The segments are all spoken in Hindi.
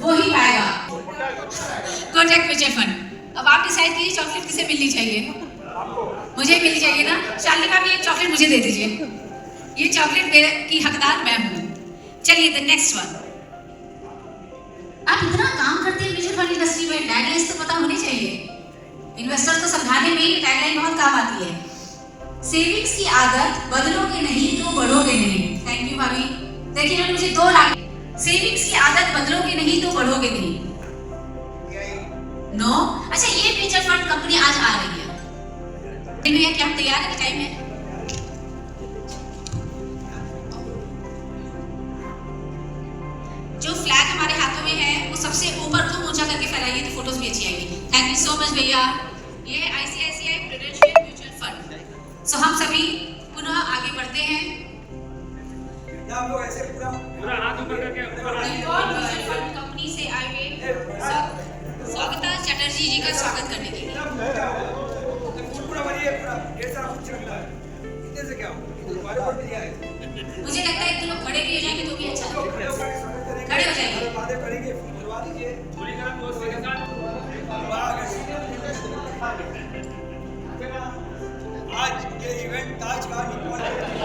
वो ही पाएगा। Kotak mutual fund. अब आप डिसाइड कीजिए चॉकलेट किसे मिलनी चाहिए। मुझे मिलनी चाहिए ना। शालिनी का भी एक चॉकलेट मुझे दे दीजिए। ये चॉकलेट मेरे की हकदार मैं हूँ। चलिए द नेक्स्ट वन। आप इतना काम करते हैं म्यूचुअल फंड इंडस्ट्री में, टैगलाइंस तो पता होनी चाहिए। इन्वेस्टर को समझाने में ये टैगलाइन बहुत काम आती है। सेविंग्स की आदत बदलोगे नहीं तो बढ़ोगे नहीं। थैंक यू भाभी। देखिए ना मुझे 2 लाख। सेविंग्स की आदत बदलोगे नहीं तो बढ़ोगे नहीं। नो। अच्छा ये म्यूचुअल फंड कंपनी आज आ रही है भैया, क्या हम तैयार है टाइम है? जो फ्लैग हमारे हाथों में है वो सबसे ऊपर खूब ऊंचा करके फहराइए तो फोटोज भी अच्छी आएगी। थैंक यू सो मच भैया। ये है आईसीआईसीआई प्रूडेंशियल म्यूचुअल फंड। सो हम सभी पुनः आगे बढ़ते हैं। आप लोग ऐसे पूरा हाथ ऊपर करके म्यूचुअल फंड कंपनी से आए हुए स्वागता चटर्जी जी का स्वागत करने के लिए। पूरा बनिए, पूरा ऐसा कुछ रखना है। कितने से क्या हमारे ऊपर दिया है। मुझे लगता है कि लोग खड़े भी हो जाएंगे तो भी अच्छा लगेगा। खड़े हो जाइए। बातें करेंगे, बुलवा दीजिए। आज ये इवेंट ताज का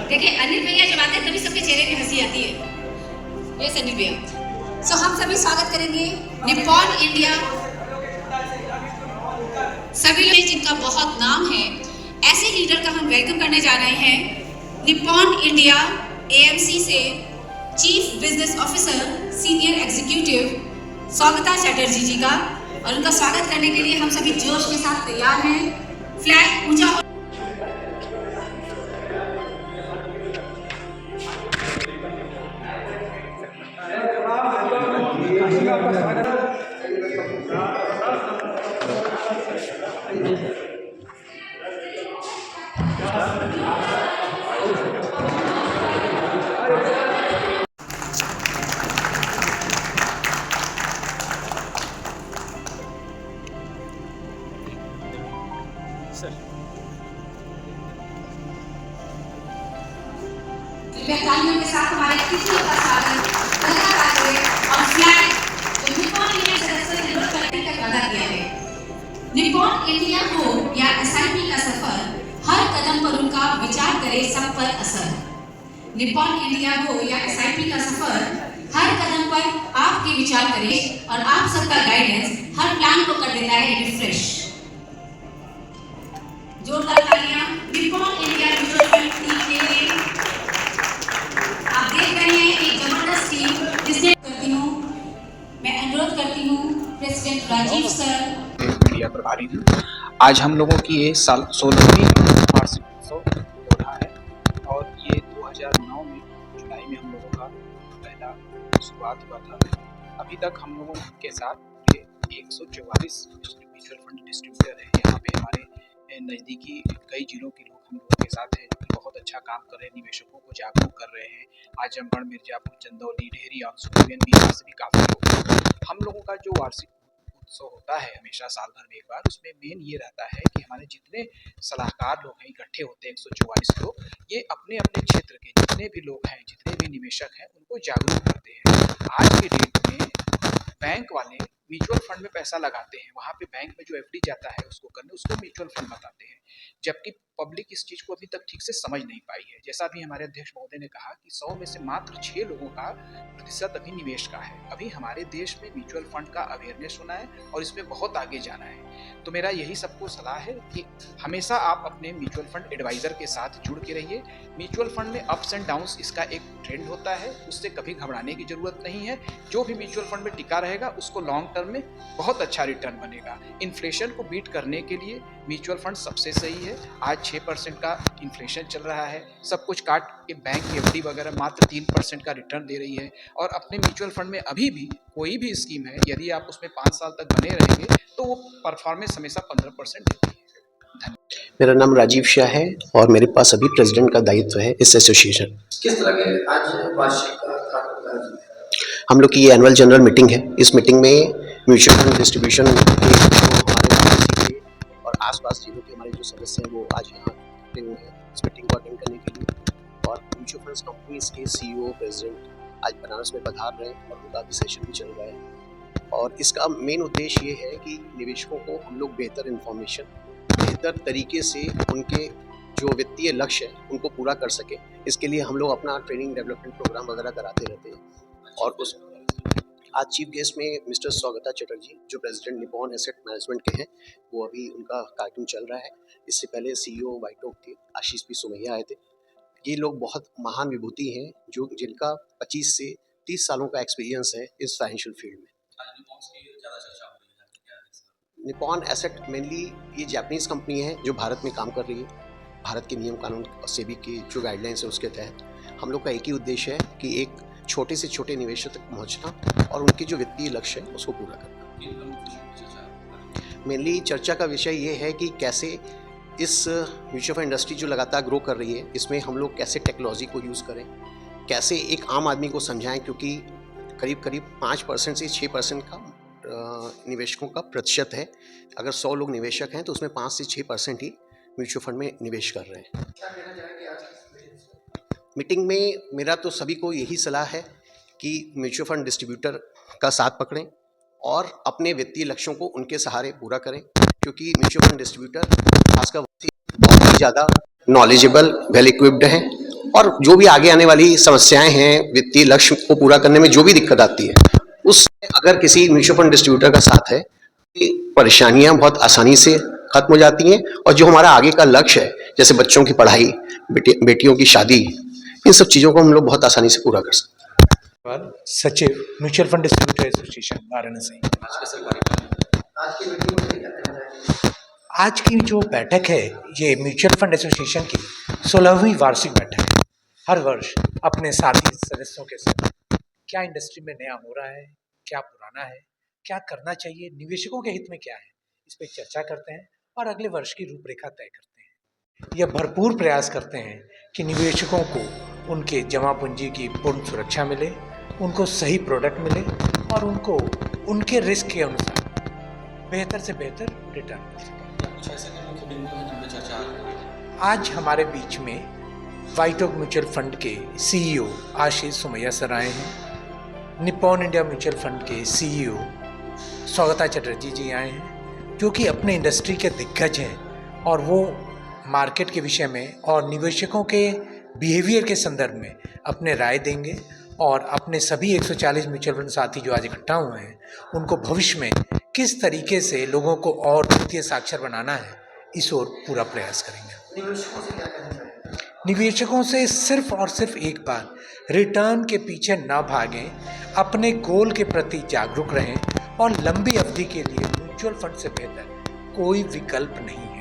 देखिए अनिल भैया जब आते हैं तभी सबके चेहरे पे हंसी आती है। ये अनिल भैया। सो हम सभी स्वागत करेंगे निप्पॉन इंडिया। सभी लोग जिनका बहुत नाम है ऐसे लीडर का हम वेलकम करने जा रहे हैं। निप्पॉन इंडिया एएमसी से chief business officer senior executive Swagata Chatterjee ji का, और उनका स्वागत करने के लिए हम सभी जोश के साथ तैयार हैं। फ्लैग ऊंचा हो। तालियों के साथ हमारे अतिथियों का स्वागत करना चाहिए और फ्लैग जो निप्पॉन इंडिया सदस्य ने लोड करने का वादा किया है। निप्पॉन इंडिया हो या एसआईपी का सफर, हर कदम पर उनका विचार करे सब पर असर। निप्पॉन इंडिया हो या एसआईपी का सफर, हर कदम पर आपके विचार करे और आप सबका गाइडेंस हर प्लान को कर देता है रिफ्रेश। जोरदार तालियां Nippon India mutual fund team के लिए। आप देख रहे हैं एक जबरदस्त टीम जिसने करती हूँ, मैं अनुरोध करती हूँ प्रेसिडेंट राजीव सर। मीडिया प्रभारी हूँ। आज हम लोगों की ये 16वीं वार्षिक उत्सव हो रहा है और ये 2009 में जुलाई में हम लोगों का पहला शुरुआत हुआ था। अभी तक हम लोगों के साथ 144 म्यूचुअल फंड डिस्ट्रीब्यूटर हैं। यहाँ पे हमारे नज़दीकी कई जिलों के लोग हम लोगों के साथ हैं, बहुत अच्छा काम कर रहे हैं, निवेशकों को जागरूक कर रहे हैं। आजमगढ़, मिर्जापुर, चंदौली, डेहरी और सुखवियन भी यहाँ से भी काफ़ी लोग हैं। हम लोगों का जो वार्षिक उत्सव होता है हमेशा साल भर में एक बार, उसमें मेन ये रहता है कि हमारे जितने सलाहकार लोग हैं इकट्ठे होते हैं 144 लोग, ये अपने अपने क्षेत्र के जितने भी लोग हैं, जितने भी निवेशक हैं, उनको जागरूक करते हैं। आज के डेट में बैंक वाले म्यूचुअल फंड में पैसा लगाते हैं, वहाँ पे बैंक में जो एफडी जाता है उसको करने, उसको म्यूचुअल फंड बताते हैं, जबकि पब्लिक इस चीज़ को अभी तक ठीक से समझ नहीं पाई है। जैसा भी हमारे अध्यक्ष महोदय ने कहा कि 100 में से मात्र 6 लोगों का प्रतिशत अभी निवेश का है। अभी हमारे देश में म्यूचुअल फंड का अवेयरनेस होना है और इसमें बहुत आगे जाना है। तो मेरा यही सबको सलाह है कि हमेशा आप अपने म्यूचुअल फंड एडवाइज़र के साथ जुड़ के रहिए। म्यूचुअल फंड में अप्स एंड डाउन्स इसका एक ट्रेंड होता है, उससे कभी घबराने की ज़रूरत नहीं है। जो भी म्यूचुअल फंड में टिका रहेगा उसको लॉन्ग टर्म में बहुत अच्छा रिटर्न बनेगा। इन्फ्लेशन को बीट करने के लिए म्यूचुअल फंड सबसे सही है। आज 6% का इन्फ्लेशन चल रहा है, सब कुछ काट के बैंक की एफडी वगैरह मात्र 3% का रिटर्न दे रही है। और अपने म्यूचुअल फंड में अभी भी कोई भी स्कीम है, यदि आप उसमें 5 साल तक बने रहेंगे तो वो परफॉर्मेंस हमेशा 15% देती है। मेरा नाम राजीव शाह है और मेरे पास अभी प्रेसिडेंट का दायित्व है इस एसोसिएशन। किस तरह के आज वार्षिक हम लोग की ये एनुअल जनरल मीटिंग है। इस मीटिंग में म्यूचुअल फंड डिस्ट्रीब्यूशन के हमारे वाराणसी के और आसपास जिलों के हमारे जो सदस्य हैं वो आज यहाँ इकट्ठे हुए हैं इस मीटिंग को अटेंड करने के लिए। और म्यूचुअल फंड्स कंपनीज के CEO प्रेसिडेंट आज बनारस में पधार रहे हैं और उनका भी सेशन भी चल रहा है। और इसका मेन उद्देश्य ये है कि निवेशकों को हम लोग बेहतर इन्फॉर्मेशन, बेहतर तरीके से उनके जो वित्तीय लक्ष्य है उनको पूरा कर सके। इसके लिए हम लोग अपना ट्रेनिंग डेवलपमेंट प्रोग्राम वगैरह कराते रहते हैं। और उस आज चीफ गेस्ट में मिस्टर स्वागता चटर्जी जो प्रेसिडेंट निपॉन एसेट मैनेजमेंट के हैं, वो अभी उनका कार्यक्रम चल रहा है। इससे पहले CEO वाइटोक के आशीष पी सोमैया आए थे। ये लोग बहुत महान विभूति हैं जो जिनका 25 से 30 सालों का एक्सपीरियंस है इस फाइनेंशियल फील्ड में। निपॉन एसेट मेनली ये जापानीज कंपनी है जो भारत में काम कर रही है। भारत के नियम कानून और सेबी की जो गाइडलाइंस है उसके तहत हम लोग का एक ही उद्देश्य है कि एक छोटे से छोटे निवेशक तक पहुंचना और उनके जो वित्तीय लक्ष्य है उसको पूरा करना। मेनली चर्चा का विषय ये है कि कैसे इस म्यूचुअल फंड इंडस्ट्री जो लगातार ग्रो कर रही है इसमें हम लोग कैसे टेक्नोलॉजी को यूज़ करें, कैसे एक आम आदमी को समझाएं, क्योंकि करीब करीब 5% से 6% का निवेशकों का प्रतिशत है। अगर 100 लोग निवेशक हैं तो उसमें 5 से 6% ही म्यूचुअल फंड में निवेश कर रहे हैं। मीटिंग में मेरा तो सभी को यही सलाह है कि म्यूचुअल फंड डिस्ट्रीब्यूटर का साथ पकड़ें और अपने वित्तीय लक्ष्यों को उनके सहारे पूरा करें, क्योंकि म्यूचुअल फंड डिस्ट्रीब्यूटर खासकर बहुत ही ज़्यादा नॉलेजेबल, वेल इक्विप्ड हैं और जो भी आगे आने वाली समस्याएं हैं, वित्तीय लक्ष्य को पूरा करने में जो भी दिक्कत आती है, उस अगर किसी म्यूचुअल फंड डिस्ट्रीब्यूटर का साथ है, परेशानियां बहुत आसानी से खत्म हो जाती हैं और जो हमारा आगे का लक्ष्य है, जैसे बच्चों की पढ़ाई, बेटियों की शादी, इन सब चीज़ों को हम लोग बहुत आसानी से पूरा कर सकते हैं। सचिव mutual fund distributor association Varanasi. आज की जो बैठक है ये म्यूचुअल फंड एसोसिएशन की 16वीं वार्षिक बैठक है। हर वर्ष अपने साथी सदस्यों के साथ क्या इंडस्ट्री में नया हो रहा है, क्या पुराना है, क्या करना चाहिए, निवेशकों के हित में क्या है, इस पर चर्चा करते हैं और अगले वर्ष की रूपरेखा तय करते हैं। यह भरपूर प्रयास करते हैं कि निवेशकों को उनके जमा पूंजी की पूर्ण सुरक्षा मिले, उनको सही प्रोडक्ट मिले और उनको उनके रिस्क के अनुसार बेहतर से बेहतर रिटर्न मिल सके। आज हमारे बीच में वाइटोक म्यूचुअल फंड के CEO आशीष सोमैया सर आए हैं। निपॉन इंडिया म्यूचुअल फंड के CEO स्वागता चटर्जी जी आए हैं, जो कि अपने इंडस्ट्री के दिग्गज हैं और वो मार्केट के विषय में और निवेशकों के बिहेवियर के संदर्भ में अपने राय देंगे और अपने सभी 140 म्यूचुअल फंड साथी जो आज इकट्ठा हुए हैं उनको भविष्य में किस तरीके से लोगों को और वित्तीय साक्षर बनाना है इस ओर पूरा प्रयास करेंगे। निवेशकों से सिर्फ और सिर्फ एक बार, रिटर्न के पीछे ना भागें, अपने गोल के प्रति जागरूक रहें और लंबी अवधि के लिए म्यूचुअल फंड से बेहतर कोई विकल्प नहीं है।